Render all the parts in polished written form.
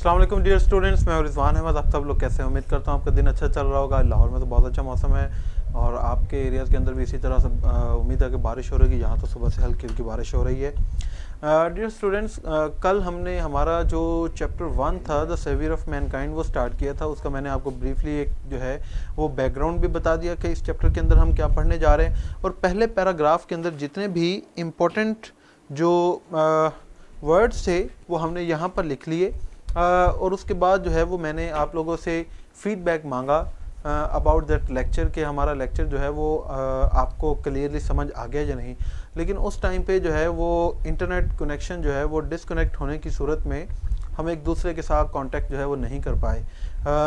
अस्सलाम वालेकुम dear students, मैं रिजवान अहमद। आप सब लोग कैसे हैं? उम्मीद करता हूँ आपका दिन अच्छा चल रहा होगा। लाहौर में तो बहुत अच्छा मौसम है और आपके एरियाज़ के अंदर भी इसी तरह से उम्मीद है कि बारिश हो रही है। यहाँ तो सुबह से हल्की हल्की बारिश हो रही है। डियर स्टूडेंट्स, कल हमने हमारा जो चैप्टर 1 था द सेवियर ऑफ मैनकाइंड वो स्टार्ट किया था। उसका मैंने आपको ब्रीफली एक जो है वो बैकग्राउंड भी बता दिया कि इस चैप्टर के अंदर हम क्या पढ़ने जा रहे हैं। और पहले पैराग्राफ के अंदर जितने भी इम्पोर्टेंट जो वर्ड्स थे वो हमने यहाँ पर लिख लिए। और उसके बाद जो है वो मैंने आप लोगों से फीडबैक मांगा अबाउट दैट लेक्चर कि हमारा लेक्चर जो है वो आपको क्लियरली समझ आ गया या नहीं। लेकिन उस टाइम पे जो है वो इंटरनेट कनेक्शन जो है वो डिसकनेक्ट होने की सूरत में हम एक दूसरे के साथ कांटेक्ट जो है वो नहीं कर पाए।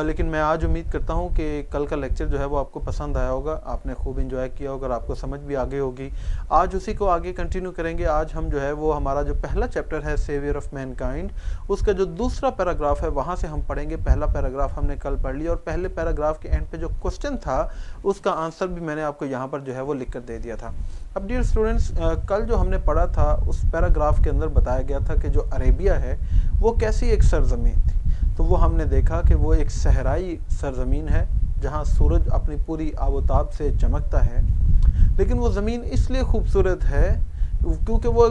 लेकिन मैं आज उम्मीद करता हूँ कि कल का लेक्चर जो है वो आपको पसंद आया होगा, आपने खूब इंजॉय किया होगा और आपको समझ भी आगे होगी। आज उसी को आगे कंटिन्यू करेंगे। आज हम जो है वो हमारा जो पहला चैप्टर है सेवियर ऑफ मैनकाइंड, उसका जो दूसरा पैराग्राफ है वहाँ से हम पढ़ेंगे। पहला पैराग्राफ हमने कल पढ़ लिया और पहले पैराग्राफ के एंड पे जो क्वेश्चन था उसका आंसर भी मैंने आपको यहाँ पर जो है वो लिख कर दे दिया था। अब डियर स्टूडेंट्स, कल जो हमने पढ़ा था उस पैराग्राफ के अंदर बताया गया था कि जो अरेबिया है वो कैसी एक सरजमीन थी। तो वो हमने देखा कि वो एक सहराई सरजमीन है जहाँ सूरज अपनी पूरी आबोताब से चमकता है। लेकिन वो ज़मीन इसलिए खूबसूरत है क्योंकि वो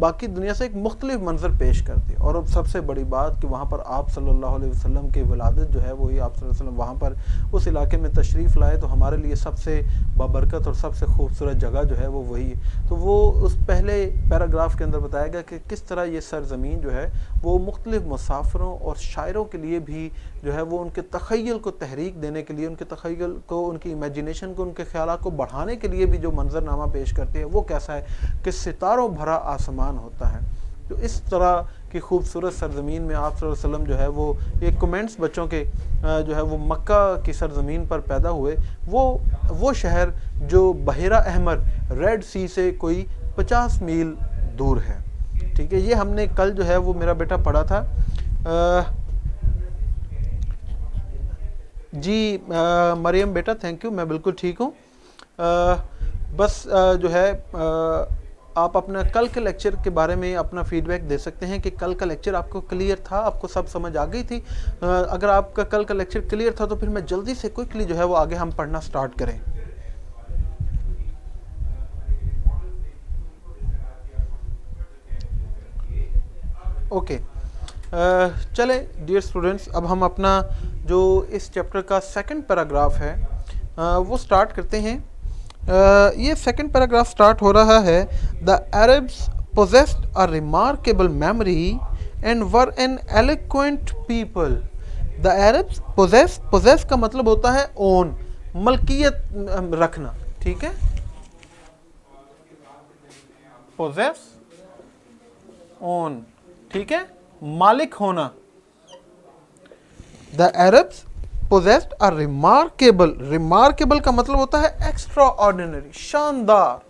बाकी दुनिया से एक मुख्तलिफ मंजर पेश करती है। और अब सबसे बड़ी बात कि वहाँ पर आप सल्लल्लाहु अलैहि वसल्लम की विलादत जो है वही आप सल्लल्लाहु अलैहि वसल्लम वहाँ पर उस इलाके में तशरीफ़ लाए। तो हमारे लिए सबसे बाबरकत और सबसे खूबसूरत जगह जो है वो वही है। तो वो उस पहले पैराग्राफ के अंदर बताया गया कि किस तरह ये सरज़मीन जो है वो मुख्तलिफ मुसाफिरों और शायरों के लिए भी जो है वो उनके तख़य्युल को तहरीक देने के लिए, उनके तख़य्युल को, उनकी इमेजिनेशन को, उनके ख़यालात को बढ़ाने के लिए भी जो मंजरनामा पेश करती है वो कैसा है कि सितारों भरा आसमान होता है। तो इस तरह की खूबसूरत सरज़मीन में आप सल्लल्लाहु अलैहि वसल्लम जो है वो एक कमेंट्स बच्चों के जो है वो मक्का की सरज़मीन पर पैदा हुए। वो शहर जो बहेरा अहमर रेड सी से कोई 50 मील दूर है। ठीक है, ये हमने कल जो है वो मेरा बेटा पढ़ा था। जी मरियम बेटा, थैंक यू, मैं बिल्कुल ठीक हूँ। बस जो है आप अपना कल के लेक्चर के बारे में अपना फीडबैक दे सकते हैं कि कल का लेक्चर आपको क्लियर था, आपको सब समझ आ गई थी। अगर आपका कल का लेक्चर क्लियर था तो फिर मैं जल्दी से क्विकली जो है वो आगे हम पढ़ना स्टार्ट करें। ओके, चले डियर स्टूडेंट्स, अब हम अपना जो इस चैप्टर का सेकंड पैराग्राफ है वो स्टार्ट करते हैं। ये सेकंड पैराग्राफ स्टार्ट हो रहा है, the Arabs possessed a remarkable memory and were an eloquent people. The Arabs possess का मतलब होता है ओन, मलकियत रखना। ठीक है, पोजेस ओन, ठीक है, मालिक होना। The Arabs possessed a remarkable का मतलब होता है extraordinary, शानदार।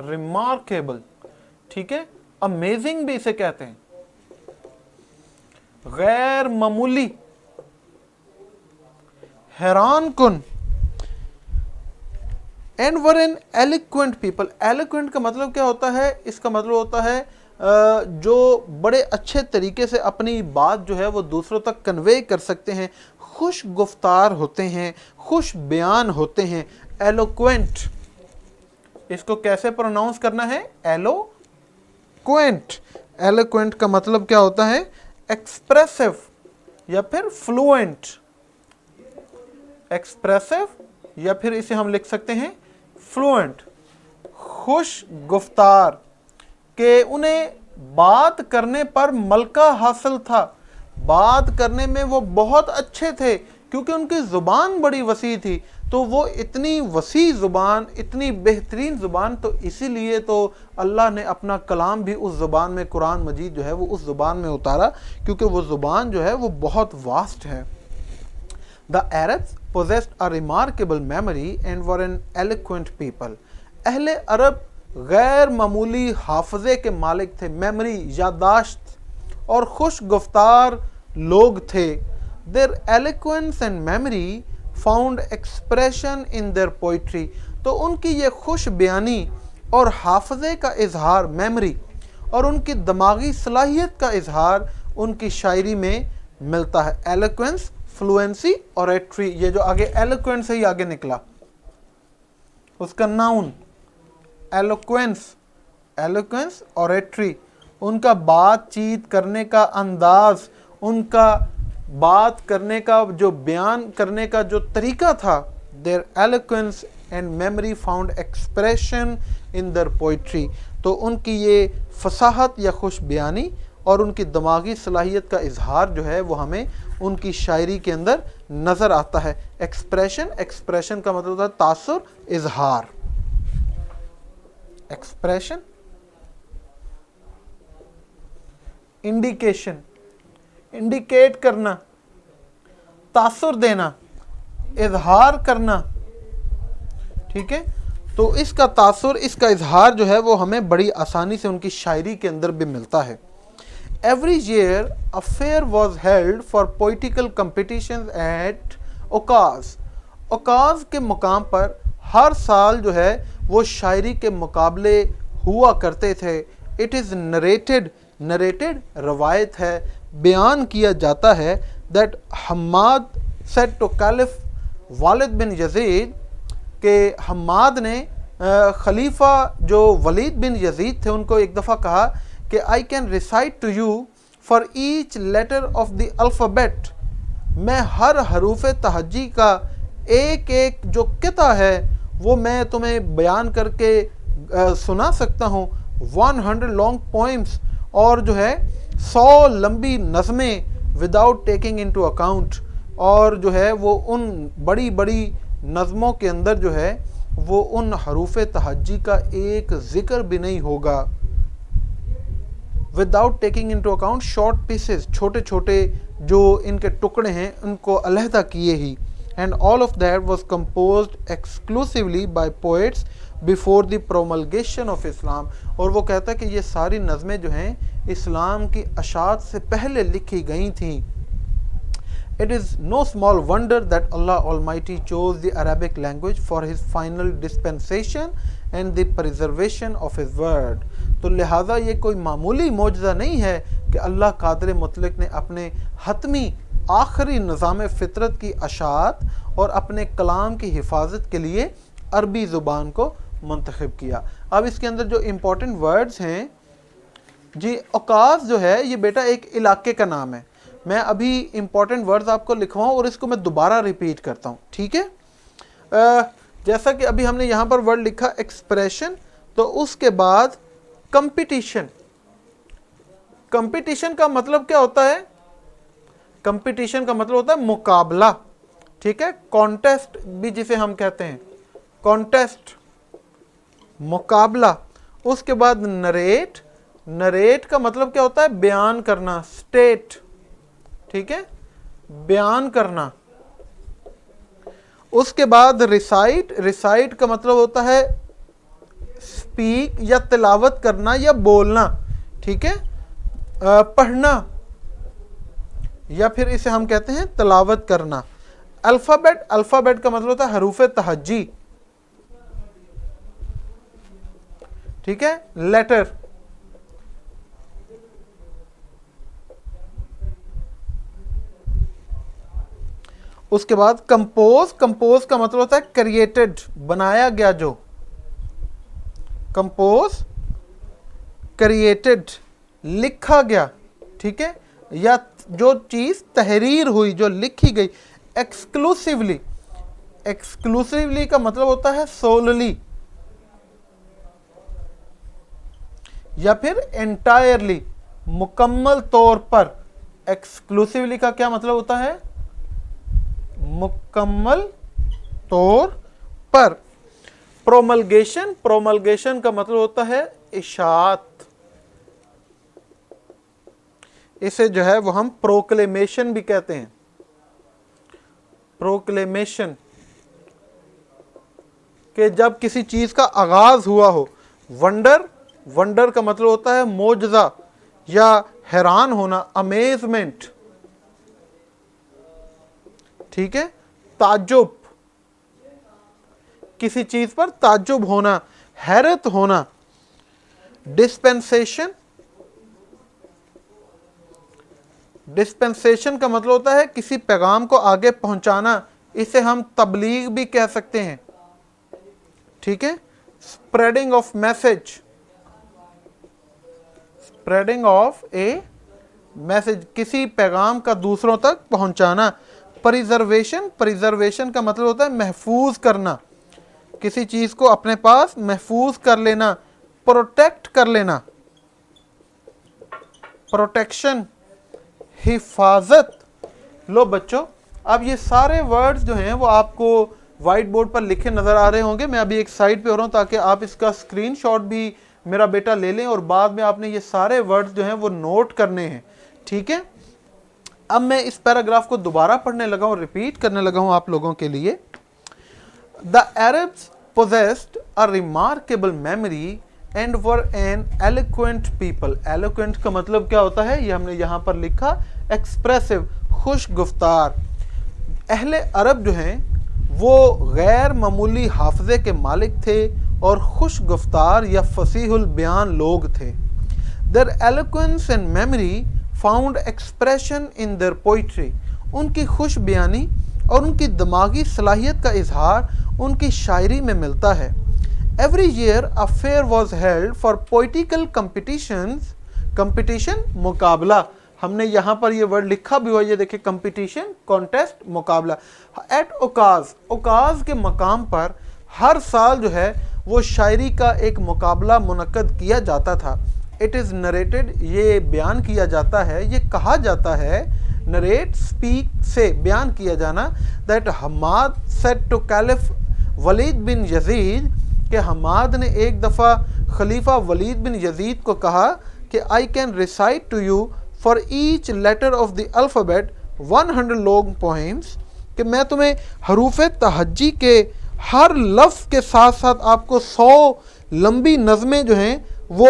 remarkable, ठीक है, amazing भी इसे कहते हैं, गैर मामूली, हैरान कुन। and were an eloquent people। eloquent का मतलब क्या होता है? इसका मतलब होता है जो बड़े अच्छे तरीके से अपनी बात जो है वो दूसरों तक कन्वे कर सकते हैं, खुश गुफ्तार होते हैं, खुश बयान होते हैं। एलोक्वेंट, इसको कैसे प्रोनाउंस करना है? एलोक्वेंट। एलोक्वेंट का मतलब क्या होता है? एक्सप्रेसिव या फिर फ्लुएंट। एक्सप्रेसिव या फिर इसे हम लिख सकते हैं फ्लुएंट। खुश गुफ्तार कि उन्हें बात करने पर मलका हासिल था, बात करने में वो बहुत अच्छे थे क्योंकि उनकी ज़ुबान बड़ी वसी थी। तो वो इतनी वसी ज़ुबान, इतनी बेहतरीन ज़ुबान, तो इसीलिए तो अल्लाह ने अपना कलाम भी उस ज़ुबान में, कुरान मजीद जो है वो उस ज़ुबान में उतारा क्योंकि वो ज़ुबान जो है वो बहुत वास्ट है। The Arabs possessed a remarkable memory and were an eloquent people. अहले अरब गैर मामूली हाफजे के मालिक थे, मेमोरी, यादाश्त, और खुश गुफ्तार लोग थे। Their eloquence and memory found expression in their poetry. तो उनकी ये खुश बयानी और हाफजे का इजहार, मेमोरी और उनकी दिमागी सलाहियत का इजहार उनकी शायरी में मिलता है। एलोक्वेंस, फ्लुएंसी, ओरेट्री, ये जो आगे एलोक्वेंस से ही आगे निकला, उसका नाउन एलोक्वेंस, एलोक्वेंस, ओरेट्री, उनका बातचीत करने का अंदाज, उनका बात करने का जो बयान करने का जो तरीका था, their eloquence and memory found expression in their poetry. तो उनकी ये फसाहत या खुश बयानी और उनकी दिमागी सलाहियत का इजहार जो है वो हमें उनकी शायरी के अंदर नज़र आता है। एक्सप्रेशन, एक्सप्रेशन का मतलब होता है तासुर, इजहार। एक्सप्रेशन, इंडिकेशन, इंडिकेट करना, तासुर देना, इजहार करना। ठीक है, तो इसका तासुर, इसका इजहार जो है वो हमें बड़ी आसानी से उनकी शायरी के अंदर भी मिलता है। Every year a fair was held for poetical competitions at ओकाज़। ओकाज़ के मुकाम पर हर साल जो है वो शायरी के मुकाबले हुआ करते थे। इट इज़ नरेटेड, नरेटेड रवायत है, बयान किया जाता है that Hammad said to caliph Walid bin Yazid, के हम्माद ने खलीफा जो वलीद बिन यजीद थे उनको एक दफ़ा कहा कि I can recite to you for each letter of the alphabet, मैं हर हरूफ तहज्जी का एक एक जो किता है वो मैं तुम्हें बयान करके सुना सकता हूँ। 100 लॉन्ग पोइम्स, और जो है 100 लंबी नज़में विदाउट टेकिंग इनटू अकाउंट, और जो है वो उन बड़ी बड़ी नज़मों के अंदर जो है वो उन हरूफ तहज्जी का एक ज़िक्र भी नहीं होगा। Without taking into account short pieces, छोटे छोटे जो इनके टुकड़े हैं उनको अलहदा किए ही। And all of that was composed exclusively by poets before the promulgation of Islam. और वो कहता है कि ये सारी नज़में जो हैं इस्लाम की अशात से पहले लिखी गई थी। It is no small wonder that Allah Almighty chose the Arabic language for His final dispensation and the preservation of His word। तो लिहाजा ये कोई मामूली मौजज़ा नहीं है कि अल्लाह कादिर मुतलक ने अपने हतमी आखिरी निज़ाम फ़ितरत की अशात और अपने कलाम की हिफाजत के लिए अरबी ज़ुबान को मुंतखब किया। अब इसके अंदर जो इम्पोर्टेंट वर्ड्स हैं जी, ओकाज़ जो है ये बेटा एक इलाके का नाम है। मैं अभी इम्पॉर्टेंट वर्ड्स आपको लिखवाऊँ और इसको मैं दोबारा रिपीट करता हूँ, ठीक है। जैसा कि अभी हमने यहाँ पर वर्ड लिखा एक्सप्रेशन, तो उसके बाद कंपटीशन। कंपटीशन का मतलब क्या होता है? कंपटीशन का मतलब होता है मुकाबला, ठीक है। कॉन्टेस्ट भी जिसे हम कहते हैं, कॉन्टेस्ट, मुकाबला। उसके बाद नरेट, नरेट का मतलब क्या होता है? बयान करना, स्टेट, ठीक है, बयान करना। उसके बाद रिसाइट, रिसाइट का मतलब होता है स्पीक या तिलावत करना या बोलना, ठीक है, पढ़ना, या फिर इसे हम कहते हैं तिलावत करना। अल्फ़ाबेट, अल्फ़ाबेट का मतलब होता है हरूफ तहज्जी, ठीक है, लेटर। उसके बाद कंपोज, कंपोज का मतलब होता है क्रिएटेड, बनाया गया जो, कंपोज, क्रिएटेड, लिखा गया, ठीक है, या जो चीज़ तहरीर हुई, जो लिखी गई। एक्सक्लूसिवली, एक्सक्लूसिवली का मतलब होता है सोलली, या फिर एंटायरली, मुकम्मल तौर पर। एक्सक्लूसिवली का क्या मतलब होता है? मुकम्मल तौर पर। प्रोमलगेशन, प्रोमलगेशन का मतलब होता है इशात, इसे जो है वो हम प्रोक्लेमेशन भी कहते हैं। प्रोक्लेमेशन कि जब किसी चीज का आगाज हुआ हो। वंडर, वंडर का मतलब होता है मोजज़ा या हैरान होना, अमेजमेंट, ठीक है। ताज्जुब, किसी चीज पर ताज्जुब होना, हैरत होना। डिस्पेंसेशन, डिस्पेंसेशन का मतलब होता है किसी पैगाम को आगे पहुंचाना, इसे हम तबलीग भी कह सकते हैं, ठीक है। Spreading of message, spreading of A message, किसी पैगाम का दूसरों तक पहुंचाना। प्रिजर्वेशन, प्रिजर्वेशन का मतलब होता है महफूज करना, किसी चीज को अपने पास महफूज कर लेना, प्रोटेक्ट कर लेना, प्रोटेक्शन, हिफाजत। लो बच्चों, अब ये सारे वर्ड्स जो हैं वो आपको व्हाइट बोर्ड पर लिखे नजर आ रहे होंगे। मैं अभी एक साइड पे हो रहा हूं ताकि आप इसका स्क्रीनशॉट भी मेरा बेटा ले लें और बाद में आपने ये सारे वर्ड्स जो हैं वो नोट करने हैं, ठीक है। अब मैं इस पैराग्राफ को दोबारा पढ़ने लगा हूं, रिपीट करने लगा हूं आप लोगों के लिए। The Arabs possessed a remarkable memory and were an eloquent people। eloquent का मतलब क्या होता है, ये हमने यहाँ पर लिखा, एक्सप्रेसिव, खुश गुफ्तार। अहले अरब जो हैं वो गैर मामूली हाफजे के मालिक थे और खुश गुफ्तार या फसीहुल बयान लोग थे। Their eloquence and memory found expression in their poetry। उनकी खुश बयानी और उनकी दिमागी सलाहियत का इजहार उनकी शायरी में मिलता है। Every year a fair was held for poetical competitions। competition मुकाबला, हमने यहाँ पर ये वर्ड लिखा भी हुआ, ये देखिए, कंपटीशन, कॉन्टेस्ट, मुकाबला। एट ओकाज, ओकाज के मकाम पर हर साल जो है वो शायरी का एक मुकाबला मुनक्कद किया जाता था। इट इज़ नरेटेड, ये बयान किया जाता है, ये कहा जाता है, नरेट, स्पीक से बयान किया जाना, that Hamad said to caliph Walid bin Yazid, कि हमाद ने एक दफ़ा खलीफा वलीद बिन यजीद को कहा कि I can recite to you for each letter of the alphabet 100 long poems, कि मैं तुम्हें हरूफ तहज्जी के हर लफ्ज़ के साथ साथ आपको 100 लंबी नज़में जो हैं वो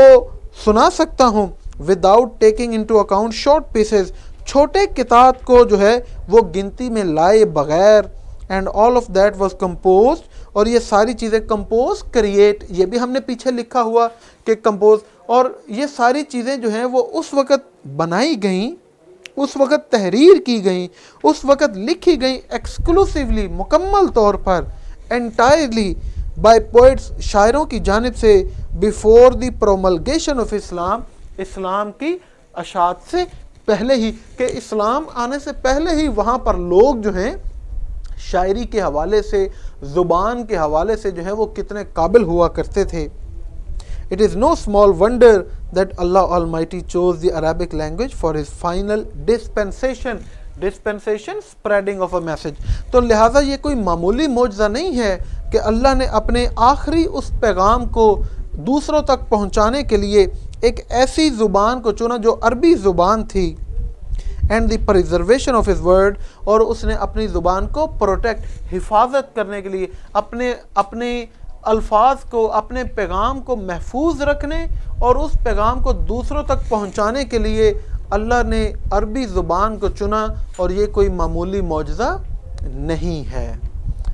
सुना सकता हूँ, without taking into account short pieces, छोटे किताब को जो है वो गिनती में लाए बगैर। And all of that was compose, और ये सारी चीज़ें कंपोज, क्रिएट, ये भी हमने पीछे लिखा हुआ कि कंपोज, और ये सारी चीज़ें जो हैं वो उस वक़्त बनाई गई, उस वक़्त तहरीर की गई, उस वक़्त लिखी गई, एक्सक्लूसिवली, मुकम्मल तौर पर, एंटायरली बाय पोइट्स, शायरों की जानिब से, बिफोर द प्रोमलगेशन ऑफ इस्लाम, इस्लाम की अशात से पहले ही, कि इस्लाम आने से पहले ही वहाँ पर लोग जो हैं शायरी के हवाले से, ज़ुबान के हवाले से जो है वो कितने काबिल हुआ करते थे। It is know small wonder that Allah almighty chose the Arabic language for his final dispensation, dispensation, spreading of a message. तो लिहाजा ये कोई मामूली मौजज़ा नहीं है कि अल्लाह ने अपने आखिरी उस पैगाम को दूसरों तक पहुँचाने के लिए एक ऐसी ज़ुबान को चुना जो अरबी ज़ुबान थी, and the preservation of his word, और उसने अपनी ज़ुबान को प्रोटेक्ट, हिफाजत करने के लिए, अपने अल्फाज को, अपने पैगाम को महफूज रखने और उस पैगाम को दूसरों तक पहुंचाने के लिए अल्लाह ने अरबी ज़ुबान को चुना, और ये कोई मामूली मौजज़ा नहीं है।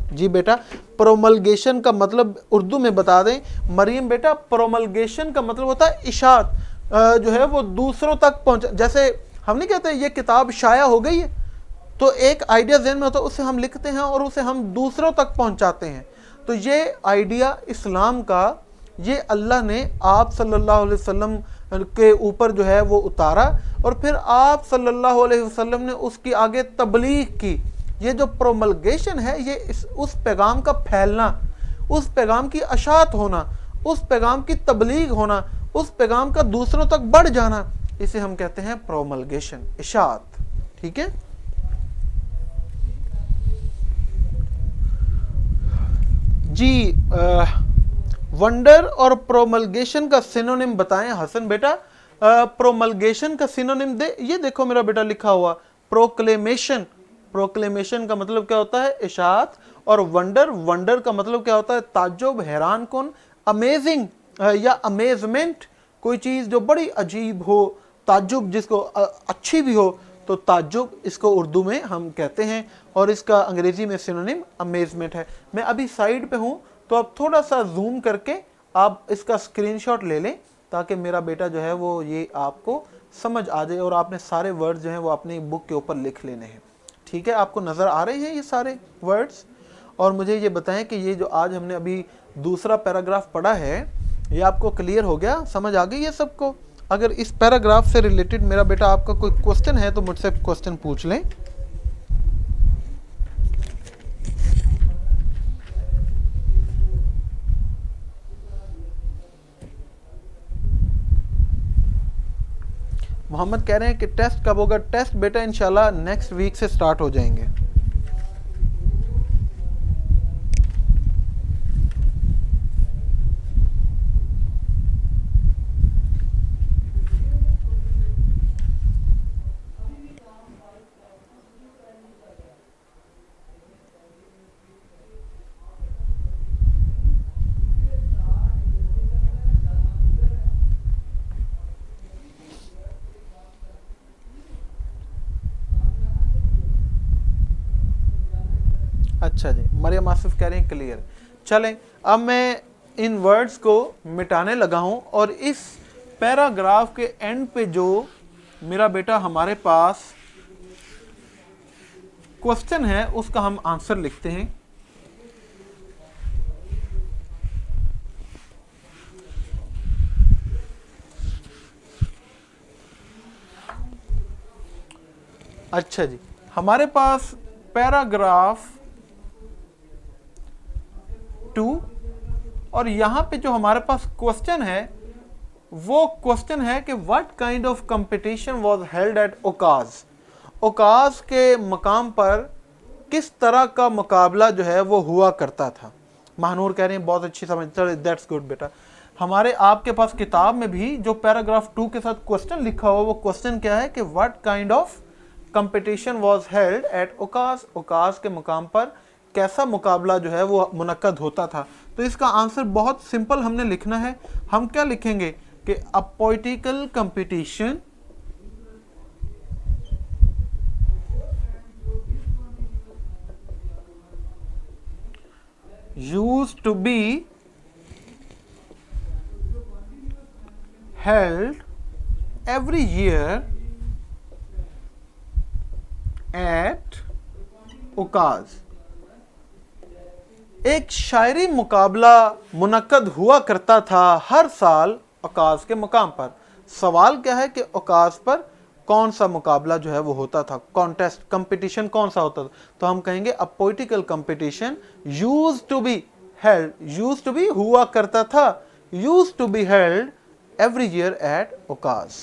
जी बेटा, प्रोमलगेशन का मतलब उर्दू में बता दें मरीम बेटा, प्रोमलगेशन का मतलब होता है इशात, जो है वो दूसरों तक पहुँचा। जैसे हम नहीं कहते ये किताब शाया हो गई है, तो एक आइडिया ज़हन में होता है, उसे हम लिखते हैं और उसे हम दूसरों तक पहुंचाते हैं। तो ये आइडिया इस्लाम का, ये अल्लाह ने आप सल्लल्लाहु अलैहि वसल्लम के ऊपर जो है वो उतारा, और फिर आप सल्लल्लाहु अलैहि वसल्लम ने उसकी आगे तबलीग की। ये जो प्रोमलगेशन है, ये उस पैगाम का फैलना, उस पैगाम की अशात होना, उस पैगाम की तबलीग होना, उस पैगाम का दूसरों तक बढ़ जाना, इसे हम कहते हैं प्रोमलगेशन, इशात, ठीक है। जी, वंडर और प्रोमलगेशन का सिनोनिम बताएं हसन बेटा। प्रोमलगेशन का सिनोनिम ये देखो मेरा बेटा लिखा हुआ, प्रोक्लेमेशन। प्रोक्लेमेशन का मतलब क्या होता है, इशात। और वंडर, वंडर का मतलब क्या होता है, ताज्जुब, हैरान कुन। अमेजिंग या अमेजमेंट, कोई चीज़ जो बड़ी अजीब हो, ताज्जुब जिसको अच्छी भी हो, तो ताज्जुब इसको उर्दू में हम कहते हैं, और इसका अंग्रेज़ी में सिनोनिम अमेजमेंट है। मैं अभी साइड पे हूँ, तो आप थोड़ा सा जूम करके आप इसका स्क्रीनशॉट ले लें, ताकि मेरा बेटा जो है वो ये आपको समझ आ जाए और आपने सारे वर्ड्स जो हैं वो अपनी बुक के ऊपर लिख लेने हैं। ठीक है, आपको नज़र आ रहे हैं ये सारे वर्ड्स? और मुझे ये बताएं कि ये जो आज हमने अभी दूसरा पैराग्राफ पढ़ा है ये आपको क्लियर हो गया, समझ आ गई है सबको? अगर इस पैराग्राफ से रिलेटेड मेरा बेटा आपका कोई क्वेश्चन है तो मुझसे क्वेश्चन पूछ लें। मोहम्मद कह रहे हैं कि टेस्ट कब होगा? टेस्ट बेटा इंशाल्लाह नेक्स्ट वीक से स्टार्ट हो जाएंगे। अच्छा जी, मरियम आसिफ कह रहे हैं क्लियर। चलें, अब मैं इन वर्ड्स को मिटाने लगा हूं और इस पैराग्राफ के एंड पे जो मेरा बेटा हमारे पास क्वेश्चन है उसका हम आंसर लिखते हैं। अच्छा जी, हमारे पास पैराग्राफ 2 और यहां पे जो हमारे पास क्वेश्चन है वो क्वेश्चन है कि what kind of competition was held at Okaz. Okaz के मकाम पर किस तरह का मुकाबला जो है वो हुआ करता था। महानूर कह रहे हैं बहुत अच्छी समझ, चलो दैट्स गुड बेटा। हमारे आपके पास किताब में भी जो पैराग्राफ 2 के साथ क्वेश्चन लिखा हुआ वो क्वेश्चन क्या है कि what kind of competition was held at Okaz. Okaz के मुकाम पर कैसा मुकाबला जो है वो मुनक्कद होता था। तो इसका आंसर बहुत सिंपल हमने लिखना है। हम क्या लिखेंगे कि अ political competition used to be held every year at ओकाज। एक शायरी मुकाबला मुनक्कद हुआ करता था हर साल ओकाज के मुकाम पर। सवाल क्या है कि ओकाज पर कौन सा मुकाबला जो है वो होता था, कॉन्टेस्ट कंपटीशन कौन सा होता था। तो हम कहेंगे a political competition used to be held, used to be हुआ करता था, used to be held every year at Okaz.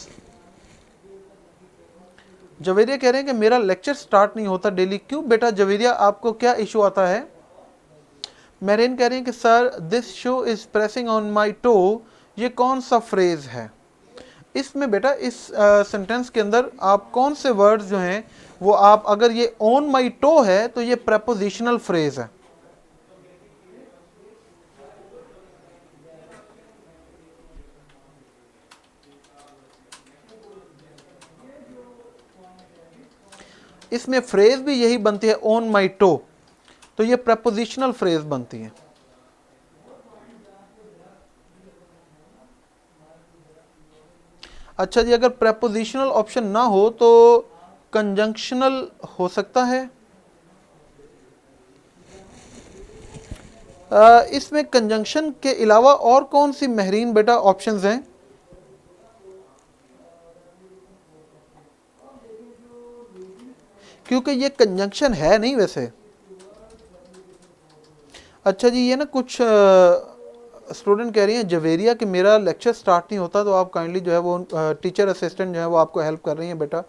Javeria कह रहे हैं कि मेरा लेक्चर स्टार्ट नहीं होता डेली। क्यों बेटा जवेरिया, आपको क्या इशू आता है? मेरिन कह रही हैं कि sir this shoe is pressing on my toe, ये कौन सा फ्रेज है? इसमें बेटा इस सेंटेंस के अंदर आप कौन से वर्ड्स जो हैं वो आप, अगर ये ऑन माई टो है तो ये प्रेपोजिशनल फ्रेज है। इसमें फ्रेज भी यही बनती है ऑन माई टो, तो ये प्रेपोजिशनल फ्रेज बनती है। अच्छा जी, अगर प्रेपोजिशनल ऑप्शन ना हो तो कंजंक्शनल हो सकता है। इसमें कंजंक्शन के अलावा और कौन सी महरीन बेटा ऑप्शंस हैं? क्योंकि ये कंजंक्शन है नहीं वैसे। अच्छा जी, ये ना कुछ स्टूडेंट कह रही हैं जवेरिया कि मेरा लेक्चर स्टार्ट नहीं होता, तो आप काइंडली जो है वो टीचर असिस्टेंट जो है वो आपको हेल्प कर रही हैं बेटा।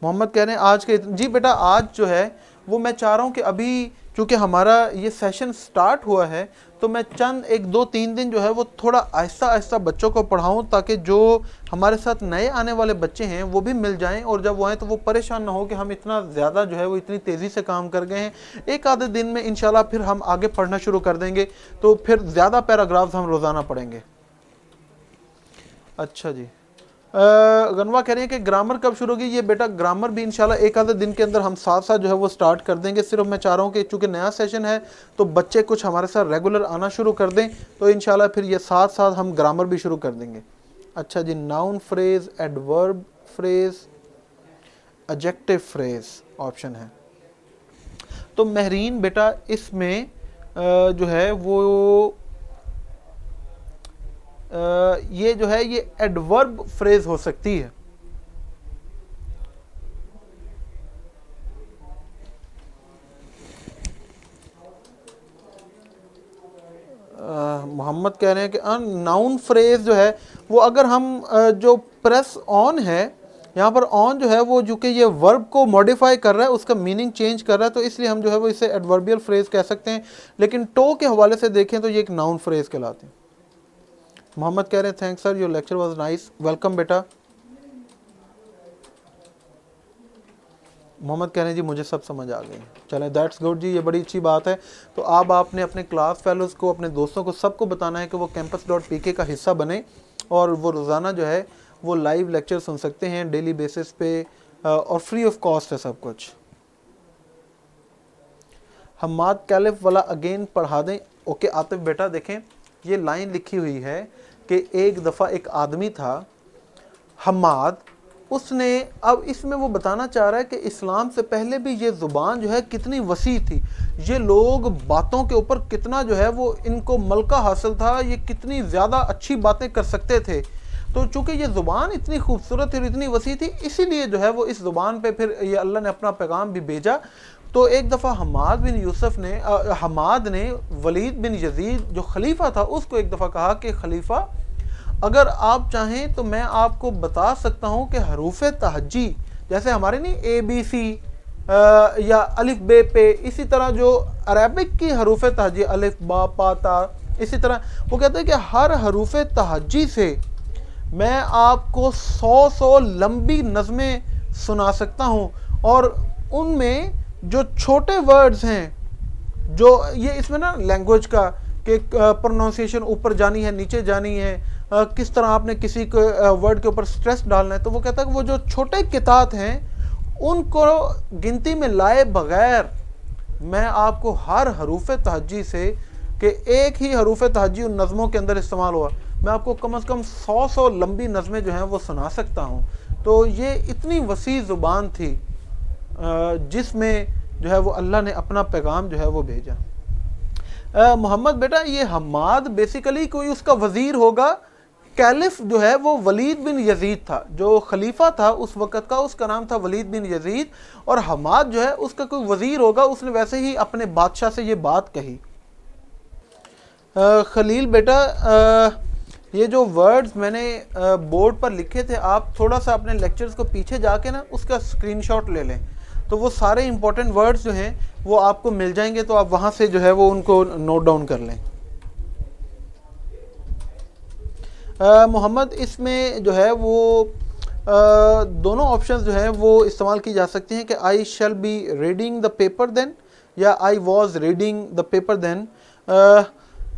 मोहम्मद कह रहे हैं आज के, जी बेटा आज जो है वो मैं चाह रहा हूँ कि अभी क्योंकि हमारा ये सेशन स्टार्ट हुआ है तो मैं चंद 1-2-3 दिन जो है वो थोड़ा आहिस्ता आहिस्ता बच्चों को पढ़ाऊँ ताकि जो हमारे साथ नए आने वाले बच्चे हैं वो भी मिल जाएं और जब वो आएँ तो वो परेशान ना हो कि हम इतना ज़्यादा जो है वो इतनी तेज़ी से काम कर गए हैं। एक आधे दिन में इंशाल्लाह फिर हम आगे पढ़ना शुरू कर देंगे, तो फिर ज़्यादा पैराग्राफ्स हम रोज़ाना पढ़ेंगे। अच्छा जी, गनवा कह रहे हैं कि ग्रामर कब शुरू होगी। ये बेटा ग्रामर भी इंशाल्लाह एक आधे दिन के अंदर हम साथ साथ जो है वो स्टार्ट कर देंगे। सिर्फ मैं चाह रहा हूँ कि चूँकि नया सेशन है तो बच्चे कुछ हमारे साथ रेगुलर आना शुरू कर दें, तो इंशाल्लाह फिर ये साथ साथ हम ग्रामर भी शुरू कर देंगे। अच्छा जी, noun phrase, adverb phrase, adjective phrase option है। तो महरीन बेटा इसमें जो है वो ये जो है ये एडवर्ब फ्रेज हो सकती है। मोहम्मद कह रहे हैं कि नाउन फ्रेज जो है वो अगर हम जो प्रेस ऑन है यहाँ पर, ऑन जो है वो जो कि ये वर्ब को मॉडिफाई कर रहा है, उसका मीनिंग चेंज कर रहा है, तो इसलिए हम जो है वो इसे एडवर्बियल फ्रेज कह सकते हैं। लेकिन टो के हवाले से देखें तो ये एक नाउन फ्रेज कहलाते हैं। मोहम्मद कह रहे हैं thanks sir, your lecture was nice, welcome बेटा। मोहम्मद कह रहे हैं जी मुझे सब समझ आ गई। चलें, दैट्स गुड जी, ये बड़ी अच्छी बात है। तो अब आपने अपने क्लास फेलोज़ को, अपने दोस्तों को, सबको बताना है कि वो campus.pk का हिस्सा बने और वो रोज़ाना जो है वो लाइव लेक्चर सुन सकते हैं डेली बेसिस पे, और फ्री ऑफ कॉस्ट है सब कुछ। हम्माद कैलिफ वाला अगेन पढ़ा दें। ओके आतिफ बेटा, देखें ये लाइन लिखी हुई है कि एक दफ़ा एक आदमी था हम्माद, उसने, अब इसमें वो बताना चाह रहा है कि इस्लाम से पहले भी ये ज़ुबान जो है कितनी वसी थी, ये लोग बातों के ऊपर कितना जो है वो इनको मलका हासिल था, ये कितनी ज़्यादा अच्छी बातें कर सकते थे। तो चूँकि ये ज़ुबान इतनी खूबसूरत और इतनी वसी थी, इसीलिए जो है वो इस ज़ुबान पे फिर ये अल्लाह ने अपना पैगाम भी भेजा। तो एक दफ़ा हम्माद ने वलीद बिन यजीद जो खलीफा था उसको एक दफ़ा कहा कि खलीफा अगर आप चाहें तो मैं आपको बता सकता हूं कि हरूफ तहज्जी, जैसे हमारे नहीं ABC या अलिफ बे पे, इसी तरह जो अरबिक की हरूफ तहज्जी अलिफ बा पा ता, इसी तरह वो कहते हैं कि हर हरूफ तहज्जी से मैं आपको 100 लंबी नज़में सुना सकता हूं, और उनमें जो छोटे वर्ड्स हैं, जो ये इसमें ना लैंग्वेज का कि प्रोनाउंसिएशन ऊपर जानी है नीचे जानी है, किस तरह आपने किसी वर्ड के ऊपर स्ट्रेस डालना है, तो वो कहता है कि वो जो छोटे किताब हैं उनको गिनती में लाए बगैर मैं आपको हर हरूफ तहज्जी से, कि एक ही हरूफ तहज्जी उन नज़मों के अंदर इस्तेमाल हुआ, मैं आपको कम से कम 100 लंबी नज़में जो हैं वो सुना सकता हूँ। तो ये इतनी वसी ज़ुबान थी जिसमें जो है वो अल्लाह ने अपना पैगाम जो है वो भेजा। मोहम्मद बेटा ये हम्माद बेसिकली कोई उसका वज़ीर होगा। कैलिफ जो है वो वलीद बिन यजीद था, जो खलीफा था उस वक़्त का, उसका नाम था वलीद बिन यजीद, और हम्माद जो है उसका कोई वज़ीर होगा, उसने वैसे ही अपने बादशाह से ये बात कही। खलील बेटा ये जो वर्ड्स मैंने बोर्ड पर लिखे थे, आप थोड़ा सा अपने लेक्चर्स को पीछे जाके ना उसका स्क्रीनशॉट ले लें, तो वो सारे इंपॉर्टेंट वर्ड्स जो हैं वो आपको मिल जाएंगे, तो आप वहाँ से जो है वो उनको नोट डाउन कर लें। मोहम्मद इसमें जो है वो दोनों ऑप्शंस जो हैं वो इस्तेमाल की जा सकती हैं कि I shall be reading the paper then, या I was reading the paper then,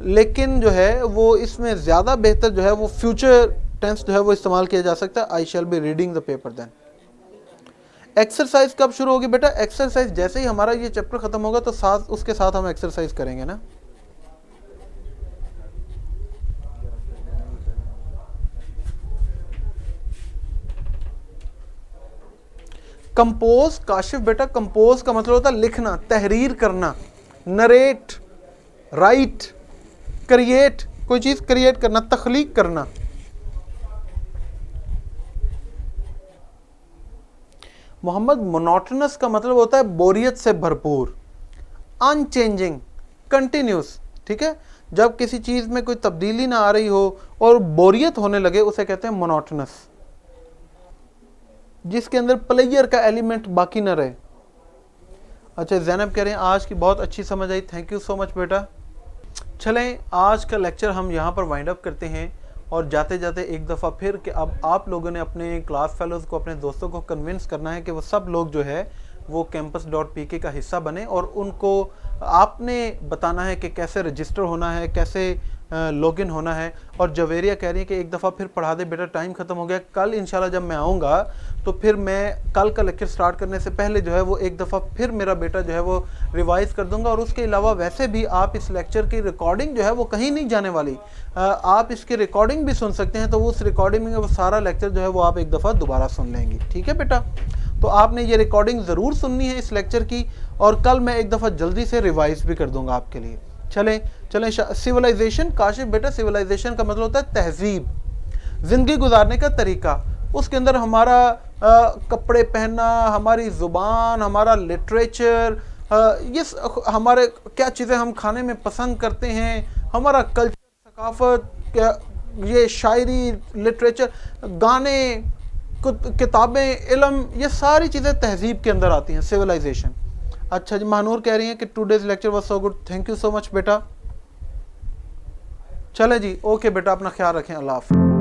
लेकिन जो है वो इसमें ज़्यादा बेहतर जो है वो फ्यूचर टेंस जो है वो इस्तेमाल किया जा सकता है, I shall be reading the paper then. Exercise कब शुरू होगी बेटा? एक्सरसाइज जैसे ही हमारा ये चैप्टर ख़त्म होगा तो उसके साथ हम एक्सरसाइज करेंगे ना। कंपोज काशिफ बेटा, कंपोज का मतलब होता है लिखना, तहरीर करना, नरेट, राइट, क्रिएट, कोई चीज़ क्रिएट करना, तख्लीक करना। मोहम्मद मोनोटोनस का मतलब होता है बोरियत से भरपूर, अनचेंजिंग, कंटिन्यूस, ठीक है। जब किसी चीज़ में कोई तब्दीली ना आ रही हो और बोरियत होने लगे उसे कहते हैं मोनोटोनस, जिसके अंदर प्लेयर का एलिमेंट बाकी ना रहे। अच्छा ज़ैनब कह रहे हैं आज की बहुत अच्छी समझ आई, थैंक यू सो मच बेटा। चलें आज का लेक्चर हम यहाँ पर वाइंड अप करते हैं, और जाते जाते एक दफ़ा फिर कि अब आप लोगों ने अपने क्लास फेलोज़ को, अपने दोस्तों को कन्विंस करना है कि वो सब लोग जो है वो campus.pk का हिस्सा बने, और उनको आपने बताना है कि कैसे रजिस्टर होना है, कैसे लॉगिन होना है। और जवेरिया कह रही है कि एक दफ़ा फिर पढ़ा दे बेटा, टाइम ख़त्म हो गया। कल इंशाल्लाह जब मैं आऊँगा तो फिर मैं कल का लेक्चर स्टार्ट करने से पहले जो है वो एक दफ़ा फिर मेरा बेटा जो है वो रिवाइज़ कर दूंगा। और उसके अलावा वैसे भी आप इस लेक्चर की रिकॉर्डिंग जो है वो कहीं नहीं जाने वाली, आप इसकी रिकॉर्डिंग भी सुन सकते हैं। तो उस रिकॉर्डिंग में वो सारा लेक्चर जो है वो आप एक दफ़ा दोबारा सुन लेंगे, ठीक है बेटा। तो आपने ये रिकॉर्डिंग ज़रूर सुननी है इस लेक्चर की, और कल मैं एक दफ़ा जल्दी से रिवाइज़ भी कर दूंगा आपके लिए। चलें चलें। सिविलाइजेशन, काशिफ बेटा सिविलाइजेशन का मतलब होता है तहजीब, ज़िंदगी गुजारने का तरीका। उसके अंदर हमारा कपड़े पहनना, हमारी ज़ुबान, हमारा लिटरेचर, ये हमारे क्या चीज़ें हम खाने में पसंद करते हैं, हमारा कल्चर, सकाफ़त, ये शायरी, लिटरेचर, गाने, किताबें, इल्म, ये सारी चीज़ें तहजीब के अंदर आती हैं, सिविलाइजेशन। अच्छा जी, महानूर कह रही हैं कि today's lecture was so good, thank you so much बेटा। चले जी, ओके बेटा, अपना ख्याल रखें, अल्लाह हाफ़िज़।